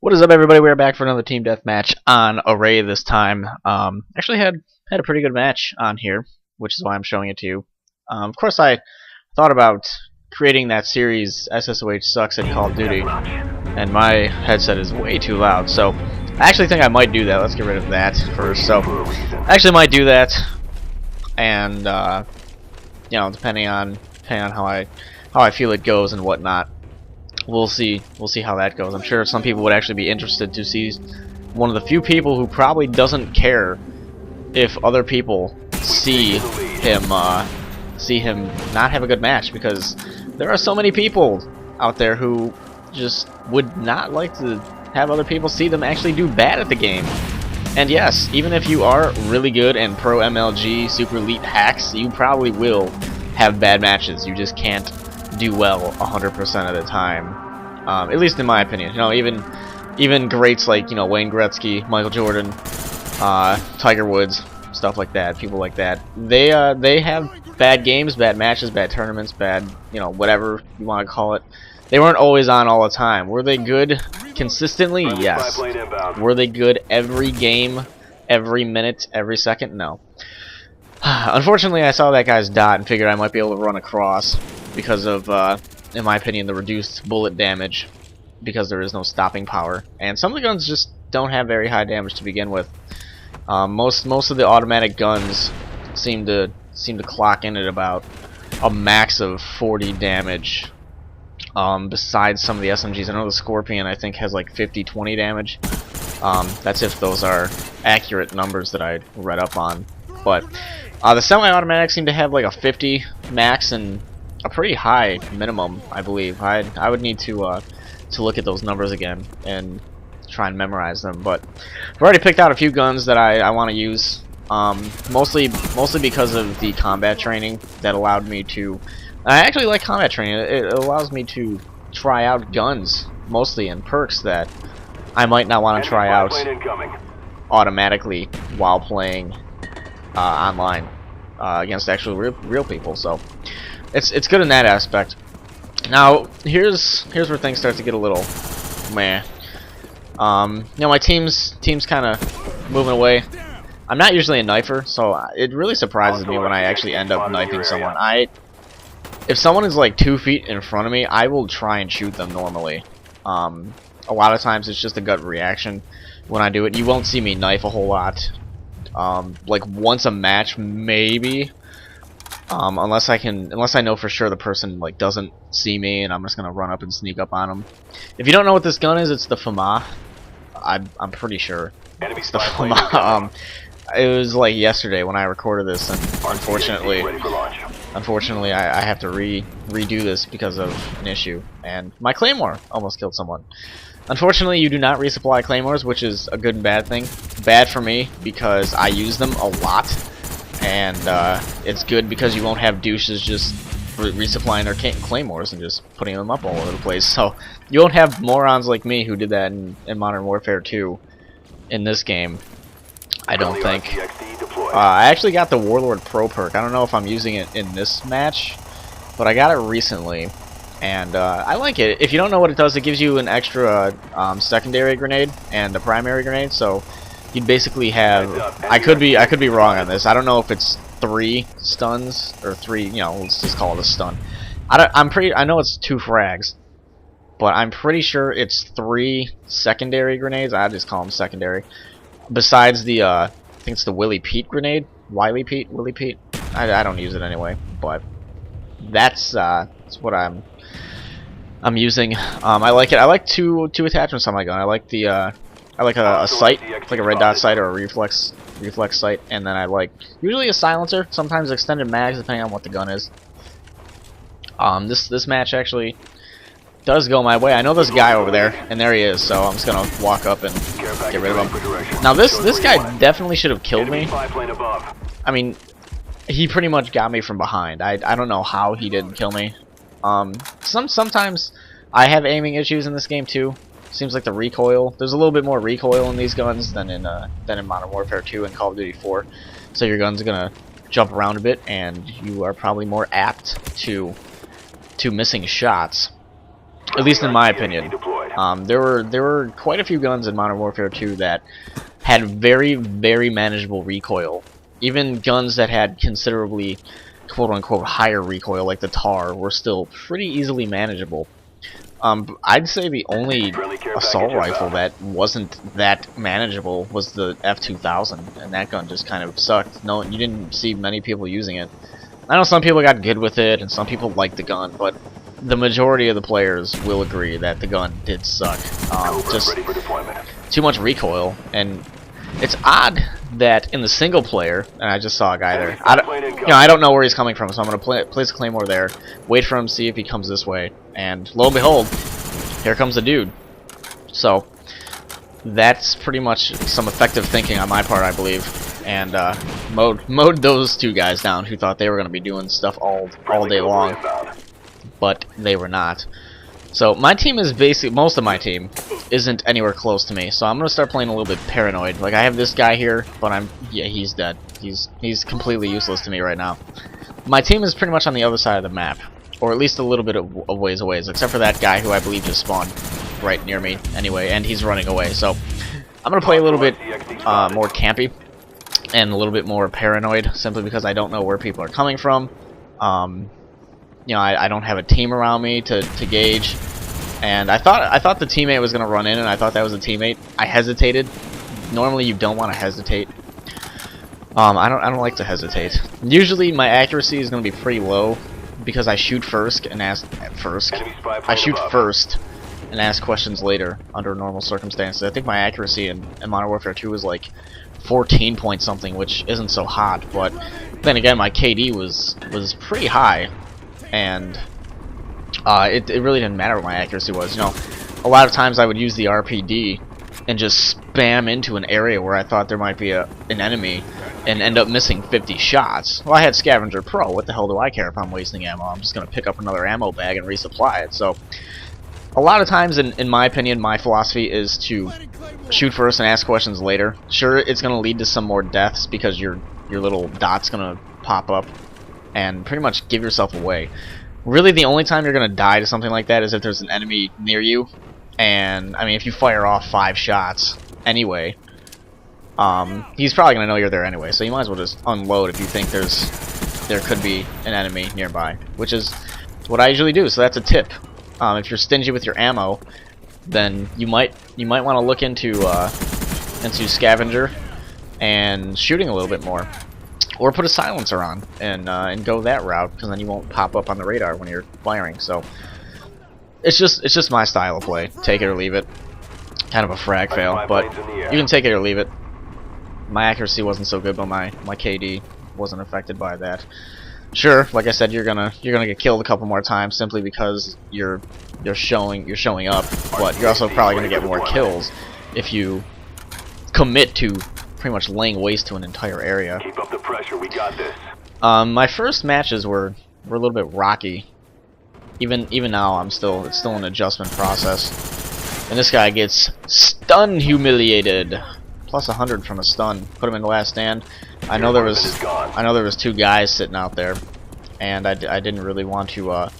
What is up, everybody? We're back for another team deathmatch on Array this time. Actually had a pretty good match on here, which is why I'm showing it to you. Of course, I thought about creating that series SSoH Sucks at Call of Duty, and my headset is way too loud, so I actually think I might do that. Let's get rid of that first. So, I actually might do that, and you know, depending on how I feel it goes and whatnot. We'll see how that goes. I'm sure some people would actually be interested to see one of the few people who probably doesn't care if other people see him not have a good match, because there are so many people out there who just would not like to have other people see them actually do bad at the game. And yes, even if you are really good and pro MLG, super elite hacks, you probably will have bad matches. You just can't do well 100% of the time, at least in my opinion. You know, even greats like, you know, Wayne Gretzky, Michael Jordan, Tiger Woods, stuff like that, people like that, they have bad games, bad matches, bad tournaments, bad, you know, whatever you want to call it. They weren't always on all the time. Were they good consistently? Yes. Were they good every game, every minute, every second? No. Unfortunately, I saw that guy's dot and figured I might be able to run across because of, in my opinion, the reduced bullet damage, because there is no stopping power. And some of the guns just don't have very high damage to begin with. Most of the automatic guns seem to clock in at about a max of 40 damage. Besides some of the SMGs, I know the Scorpion I think has like 50-20 damage. That's if those are accurate numbers that I read up on. But the semi-automatics seem to have like a 50 max and a pretty high minimum, I believe. I would need to look at those numbers again and try and memorize them. But I've already picked out a few guns that I want to use. Mostly because of the combat training that allowed me to. I actually like combat training. It allows me to try out guns, mostly in perks that I might not want to try out automatically while playing online against actual real people. So it's good in that aspect. Now here's where things start to get a little meh. You know, my team's kind of moving away. I'm not usually a knifer, so it really surprises me when I actually end up knifing someone. If someone is like 2 feet in front of me, I will try and shoot them normally. A lot of times it's just a gut reaction when I do it. You won't see me knife a whole lot. Like once a match, maybe. Unless I know for sure the person like doesn't see me, and I'm just gonna run up and sneak up on them. If you don't know what this gun is, it's the FAMA. I'm pretty sure it's the FAMA. It was like yesterday when I recorded this, and unfortunately, I have to redo this because of an issue, and my Claymore almost killed someone. Unfortunately, you do not resupply Claymores, which is a good and bad thing. Bad for me because I use them a lot, and it's good because you won't have douches just resupplying their Claymores and just putting them up all over the place. So you won't have morons like me who did that in Modern Warfare 2 in this game, I don't think. I actually got the Warlord Pro perk. I don't know if I'm using it in this match, but I got it recently, and I like it. If you don't know what it does, it gives you an extra secondary grenade and a primary grenade. So you'd basically have. I could be wrong on this. I don't know if it's 3 stuns or 3. You know, let's just call it a stun. I know it's 2 frags, but I'm pretty sure it's 3 secondary grenades. I just call them secondary. Besides the I think it's the Willie Pete grenade. Willie Pete. I don't use it anyway, but that's what I'm using. I like it. I like two attachments on my gun. I like the I like a sight, like a red dot sight or a reflex sight, and then I like usually a silencer, sometimes extended mags depending on what the gun is. This match actually does go my way. I know this guy over there, and there he is, so I'm just gonna walk up and get rid of him. Now this guy definitely should have killed me. I mean, he pretty much got me from behind. I don't know how he didn't kill me. Sometimes I have aiming issues in this game too. Seems like the recoil. There's a little bit more recoil in these guns than in Modern Warfare 2 and Call of Duty 4. So your gun's gonna jump around a bit, and you are probably more apt to missing shots. At least in my opinion. There were quite a few guns in Modern Warfare 2 that had very manageable recoil. Even guns that had considerably quote-unquote higher recoil, like the TAR, were still pretty easily manageable. I'd say the only assault rifle that wasn't that manageable was the F2000, and that gun just kind of sucked. No, you didn't see many people using it. I know some people got good with it, and some people liked the gun, but the majority of the players will agree that the gun did suck. Just too much recoil, and it's odd that in the single player, and I just saw a guy there. I don't know where he's coming from, so I'm gonna place a claymore there, wait for him, see if he comes this way, and lo and behold, here comes the dude. So that's pretty much some effective thinking on my part, I believe, and mowed those two guys down who thought they were gonna be doing stuff all day long, but they were not. So my team is basically, most of my team isn't anywhere close to me, so I'm gonna start playing a little bit paranoid. Like, I have this guy here, but yeah, he's dead. He's completely useless to me right now. My team is pretty much on the other side of the map, or at least a little bit of ways away, except for that guy who I believe just spawned right near me anyway, and he's running away. So I'm gonna play a little bit more campy and a little bit more paranoid, simply because I don't know where people are coming from. You know, I don't have a team around me to gauge, and I thought the teammate was gonna run in, and I thought that was a teammate. I hesitated. Normally, you don't want to hesitate. I don't like to hesitate. Usually, my accuracy is gonna be pretty low because I shoot first and ask I shoot first and ask questions later under normal circumstances. I think my accuracy in Modern Warfare 2 was like 14 point something, which isn't so hot. But then again, my KD was pretty high. And it really didn't matter what my accuracy was. You know, a lot of times I would use the RPD and just spam into an area where I thought there might be an enemy and end up missing 50 shots. Well, I had Scavenger Pro. What the hell do I care if I'm wasting ammo? I'm just going to pick up another ammo bag and resupply it. So a lot of times, in my opinion, my philosophy is to shoot first and ask questions later. Sure, it's going to lead to some more deaths because your little dot's going to pop up and pretty much give yourself away. Really, the only time you're gonna die to something like that is if there's an enemy near you, and I mean, if you fire off 5 shots anyway, he's probably gonna know you're there anyway. So you might as well just unload if you think there could be an enemy nearby, which is what I usually do. So that's a tip. If you're stingy with your ammo, then you might want to look into scavenger and shooting a little bit more. Or put a silencer on and go that route, because then you won't pop up on the radar when you're firing. So it's just my style of play. Take it or leave it. Kind of a frag fail, but you can take it or leave it. My accuracy wasn't so good, but my KD wasn't affected by that. Sure, like I said, you're gonna get killed a couple more times simply because you're showing up, but you're also probably gonna get more kills if you commit to pretty much laying waste to an entire area. Keep up the pressure, we got this. My first matches were a little bit rocky. Even now, it's still an adjustment process. And this guy gets stun humiliated. Plus 100 from a stun. Put him in the last stand. I know there was 2 guys sitting out there, and I didn't really want to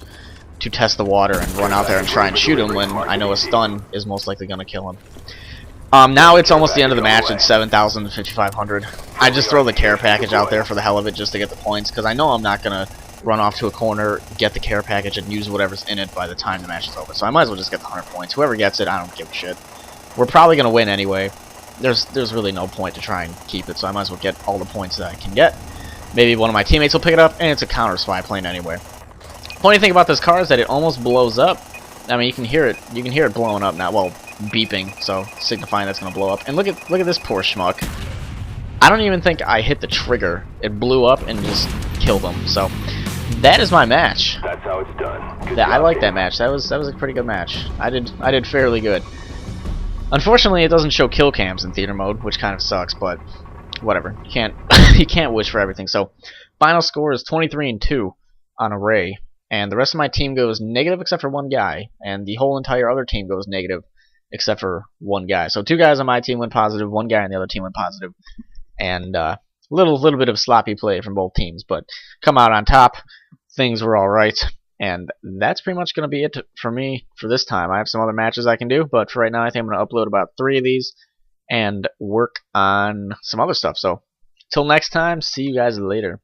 test the water and run out there and try and shoot him when I know a stun is most likely gonna kill him. Now it's almost the end of the match. It's 7,000 to 5,500. I just throw the care package out there for the hell of it, just to get the points, because I know I'm not gonna run off to a corner, get the care package, and use whatever's in it by the time the match is over. So I might as well just get the 100 points. Whoever gets it, I don't give a shit. We're probably gonna win anyway. There's really no point to try and keep it, so I might as well get all the points that I can get. Maybe one of my teammates will pick it up, and it's a counter spy plane anyway. Funny thing about this car is that it almost blows up. I mean, you can hear it blowing up now. Well, beeping, so signifying that's gonna blow up. And look at this poor schmuck. I don't even think I hit the trigger. It blew up and just killed him. So that is my match. That's how it's done. I like that match. That was a pretty good match. I did fairly good. Unfortunately, it doesn't show kill cams in theater mode, which kind of sucks, but whatever. You can't you can't wish for everything. So final score is 23-2 on Array, and the rest of my team goes negative except for one guy, and the whole entire other team goes negative except for one guy. So 2 guys on my team went positive, 1 guy on the other team went positive, and little bit of sloppy play from both teams, but come out on top. Things were all right. And that's pretty much going to be it for me for this time. I have some other matches I can do, but for right now I think I'm going to upload about 3 of these and work on some other stuff. So till next time, see you guys later.